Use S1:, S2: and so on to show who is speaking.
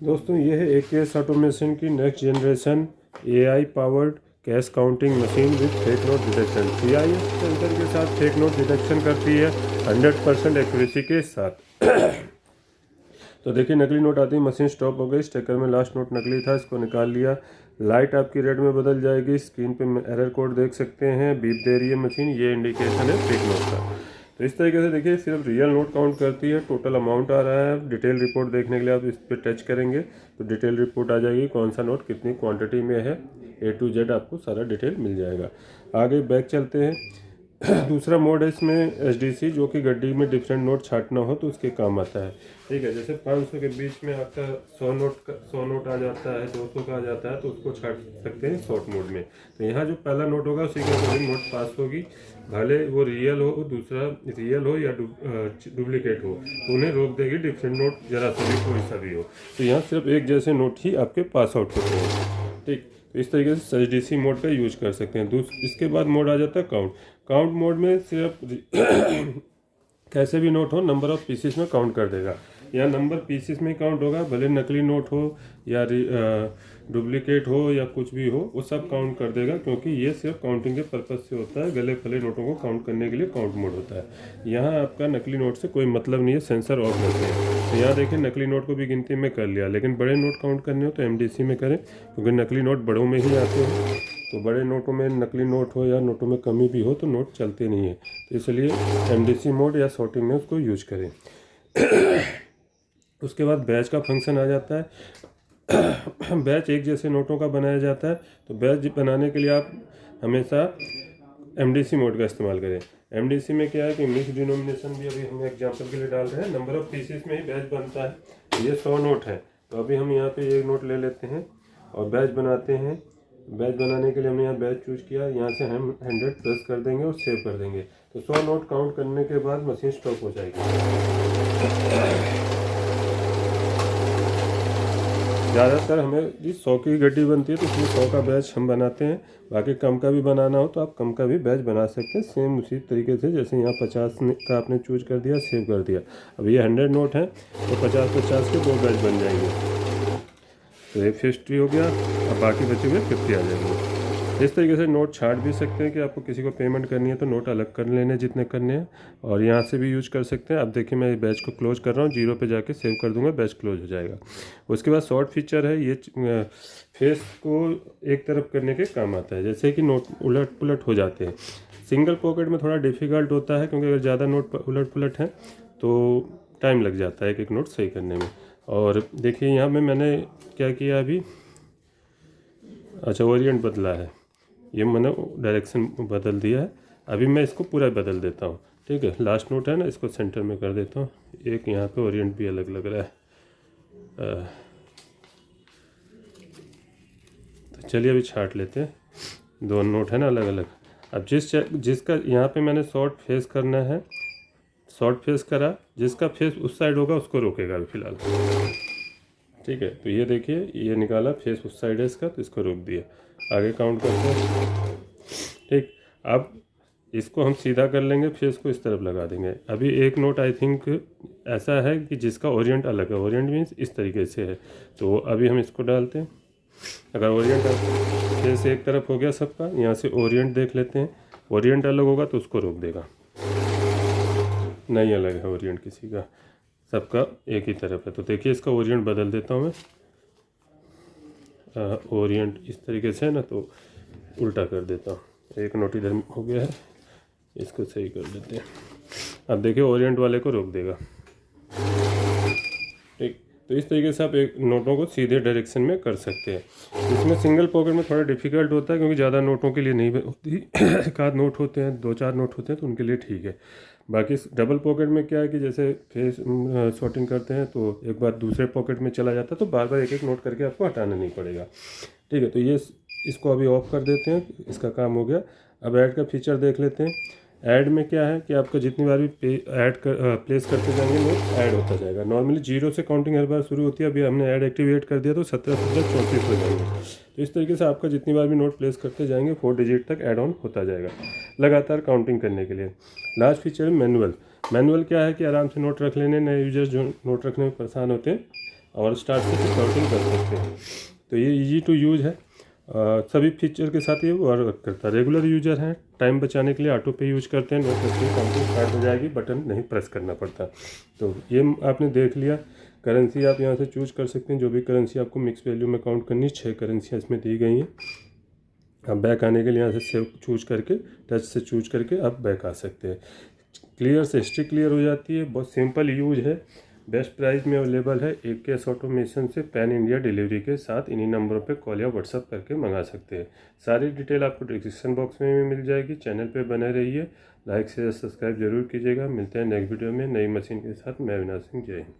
S1: दोस्तों ये है AKS ऑटोमेशन की next generation AI powered cash counting machine with fake note detection. CIS sensor के साथ फेक नोट डिटेक्शन करती है 100% एक्यूरेसी के साथ। तो देखिए नकली नोट आती है, मशीन स्टॉप हो गई, स्टिकर में लास्ट नोट नकली था, इसको निकाल लिया। लाइट आपकी रेड में बदल जाएगी, स्क्रीन पे एरर कोड देख सकते हैं, बीप दे रही है मशीन, ये इंडिकेशन है फेक नोट का। तो इस तरीके से देखिए सिर्फ रियल नोट काउंट करती है, टोटल अमाउंट आ रहा है। डिटेल रिपोर्ट देखने के लिए आप इस पर टच करेंगे तो डिटेल रिपोर्ट आ जाएगी, कौन सा नोट कितनी क्वांटिटी में है, A to Z आपको सारा डिटेल मिल जाएगा। आगे बैक चलते हैं। दूसरा मोड है इसमें SDC, जो कि गड्डी में डिफरेंट नोट छाटना हो तो उसके काम आता है। ठीक है, जैसे 500 के बीच में आपका 100 नोट आ जाता है, 200 का आ जाता है, तो उसको छाट सकते हैं शॉर्ट मोड में। तो यहाँ जो पहला नोट होगा उसी के अकॉर्डिंग नोट पास होगी, भले वो रियल हो, दूसरा रियल हो या डुप्लीकेट हो, तो उन्हें रोक देगी डिफरेंट नोट, जरा सा भी कोई सा भी हो। तो यहाँ सिर्फ एक जैसे नोट ही आपके पास आउट होते हैं। ठीक, तो इस तरीके से SDC मोड का यूज कर सकते हैं। इसके बाद मोड आ जाता है काउंट। काउंट मोड में सिर्फ कैसे भी नोट हो नंबर ऑफ पीसेस में काउंट कर देगा। या नंबर पीसेस में काउंट होगा, भले नकली नोट हो या डुप्लीकेट हो या कुछ भी हो, वो सब काउंट कर देगा, क्योंकि ये सिर्फ काउंटिंग के पर्पज से होता है। गले फले नोटों को काउंट करने के लिए काउंट मोड होता है। यहाँ आपका नकली नोट से कोई मतलब नहीं है, सेंसर ऑफ रहते हैं। तो यहाँ देखिए नकली नोट को भी गिनती में कर लिया, लेकिन बड़े नोट काउंट करने हो तो MDC में करें, क्योंकि नकली नोट बड़ों में ही आते हैं। तो बड़े नोटों में नकली नोट हो या नोटों में कमी भी हो तो नोट चलते नहीं है, तो इसलिए MDC मोड या सॉर्टिंग में उसको यूज करें। उसके बाद बैच का फंक्शन आ जाता है। बैच एक जैसे नोटों का बनाया जाता है, तो बैच बनाने के लिए आप हमेशा MDC मोड का इस्तेमाल करें। MDC में क्या है कि मिक्स डिनोमिनेशन भी अभी हम एग्जाम्पल के लिए डाल रहे हैं, नंबर ऑफ पीसेस में ही बैच बनता है। ये 100 नोट है, तो अभी हम यहाँ पे एक नोट ले लेते हैं और बैच बनाते हैं। बैच बनाने के लिए हमने यहाँ बैच चूज किया, यहाँ से हम 100 प्रेस कर देंगे और सेव कर देंगे। तो 100 नोट काउंट करने के बाद मशीन स्टॉप हो जाएगी। ज़्यादातर हमें 100 की गड्डी बनती है तो उसमें 100 का बैच हम बनाते हैं। बाकी कम का भी बनाना हो तो आप कम का भी बैच बना सकते हैं, सेम उसी तरीके से। जैसे यहाँ 50 का आपने चूज कर दिया, सेव कर दिया। अब ये 100 नोट है तो 50-50 के 2 बैच बन जाएंगे, तो एक 50 हो गया, अब बाकी बचे हुए 50 आ जाएंगे। इस तरीके से नोट छाट भी सकते हैं कि आपको किसी को पेमेंट करनी है तो नोट अलग कर लेने जितने करने हैं, और यहाँ से भी यूज कर सकते हैं। अब देखिए मैं बैच को क्लोज कर रहा हूँ, 0 पे जाके सेव कर दूंगा, बैच क्लोज हो जाएगा। उसके बाद शॉर्ट फीचर है, ये फेस को एक तरफ करने के काम आता है, जैसे कि नोट उलट पुलट हो जाते हैं। सिंगल पॉकेट में थोड़ा डिफ़िकल्ट होता है, क्योंकि अगर ज़्यादा नोट उलट पुलट हैं तो टाइम लग जाता है एक नोट सही करने में। और देखिए यहाँ में मैंने क्या किया अभी, अच्छा ओरिएंट बदला है, ये मैंने डायरेक्शन बदल दिया है। अभी मैं इसको पूरा बदल देता हूँ। ठीक है, लास्ट नोट है ना, इसको सेंटर में कर देता हूँ। एक यहाँ पे ओरिएंट भी अलग लग रहा है, तो चलिए अभी छाट लेते हैं। दो नोट है ना अलग अलग। अब जिसका यहाँ पे मैंने शॉर्ट फेस करना है, शॉर्ट फेस करा, जिसका फेस उस साइड होगा उसको रोकेगा अभी फिलहाल। ठीक है, तो ये देखिए ये निकाला, फेस उस साइड है इसका, तो इसको रोक दिया। आगे काउंट करते हैं। ठीक, अब इसको हम सीधा कर लेंगे, फेस को इस तरफ लगा देंगे। अभी एक नोट आई थिंक ऐसा है कि जिसका ओरिएंट अलग है, ओरिएंट मीन्स इस तरीके से है, तो अभी हम इसको डालते हैं। अगर ओरिएंट फेस एक तरफ हो गया सबका, यहाँ से ओरिएंट देख लेते हैं, ओरिएंट अलग होगा तो उसको रोक देगा। नहीं अलग है ओरिएंट किसी का, सबका एक ही तरफ है। तो देखिए इसका ओरिएंट बदल देता हूँ मैं, ओरिएंट इस तरीके से है ना, तो उल्टा कर देता हूँ। एक नोट इधर हो गया है, इसको सही कर देते हैं। अब देखिए ओरिएंट वाले को रोक देगा। ठीक, तो इस तरीके से आप एक नोटों को सीधे डायरेक्शन में कर सकते हैं। इसमें सिंगल पॉकेट में थोड़ा डिफिकल्ट होता है, क्योंकि ज़्यादा नोटों के लिए नहीं होती। एक आध नोट होते हैं, 2-4 नोट होते हैं तो उनके लिए ठीक है। बाकी डबल पॉकेट में क्या है कि जैसे फेस सॉर्टिंग करते हैं तो एक बार दूसरे पॉकेट में चला जाता है, तो बार बार एक एक नोट करके आपको हटाना नहीं पड़ेगा। ठीक है, तो ये इसको अभी ऑफ कर देते हैं, इसका काम हो गया। अब ऐड का फीचर देख लेते हैं। ऐड में क्या है कि आपका जितनी बार भी प्लेस करते जाएंगे नोट ऐड होता जाएगा। नॉर्मली 0 से काउंटिंग हर बार शुरू होती है, अभी हमने ऐड एक्टिवेट कर दिया तो 17-17-34 हो जाएंगे। तो इस तरीके से आपका जितनी बार भी नोट प्लेस करते जाएंगे 4 डिजिट तक ऐड ऑन होता जाएगा, लगातार काउंटिंग करने के लिए। लास्ट फीचर है मैनुअल। मैनुअल क्या है कि आराम से नोट रख लेने, नए यूजर्स जो नोट रखने में परेशान होते हैं और स्टार्ट से चेकआउटिंग कर सकते हैं। तो ये इजी टू यूज़ है, सभी फीचर के साथ ये वर्क करता है। रेगुलर यूजर हैं, टाइम बचाने के लिए ऑटो पे यूज करते हैं, नोट करते हैं काउंटिंग स्टार्ट हो जाएगी, बटन नहीं प्रेस करना पड़ता। तो ये आपने देख लिया। करेंसी आप यहाँ से चूज कर सकते हैं, जो भी करेंसी आपको मिक्स वैल्यू में काउंट करनी है। 6 करेंसियाँ इसमें दी गई हैं। आप बैक आने के लिए यहाँ से सेव चूज करके, टच से चूज करके आप बैक आ सकते हैं। क्लियर से हिस्ट्री क्लियर हो जाती है, बहुत सिंपल यूज है। बेस्ट प्राइस में अवेलेबल है। AKS ऑटोमेशन से पैन इंडिया डिलीवरी के साथ इन्हीं नंबरों पे कॉल या व्हाट्सअप करके मंगा सकते हैं। सारी डिटेल आपको डिस्क्रिप्शन बॉक्स में भी मिल जाएगी। चैनल पे बने रहिए, लाइक शेयर सब्सक्राइब जरूर कीजिएगा। मिलते हैं नेक्स्ट वीडियो में नई मशीन के साथ। मैं अविनाश सिंह, जय हिंद।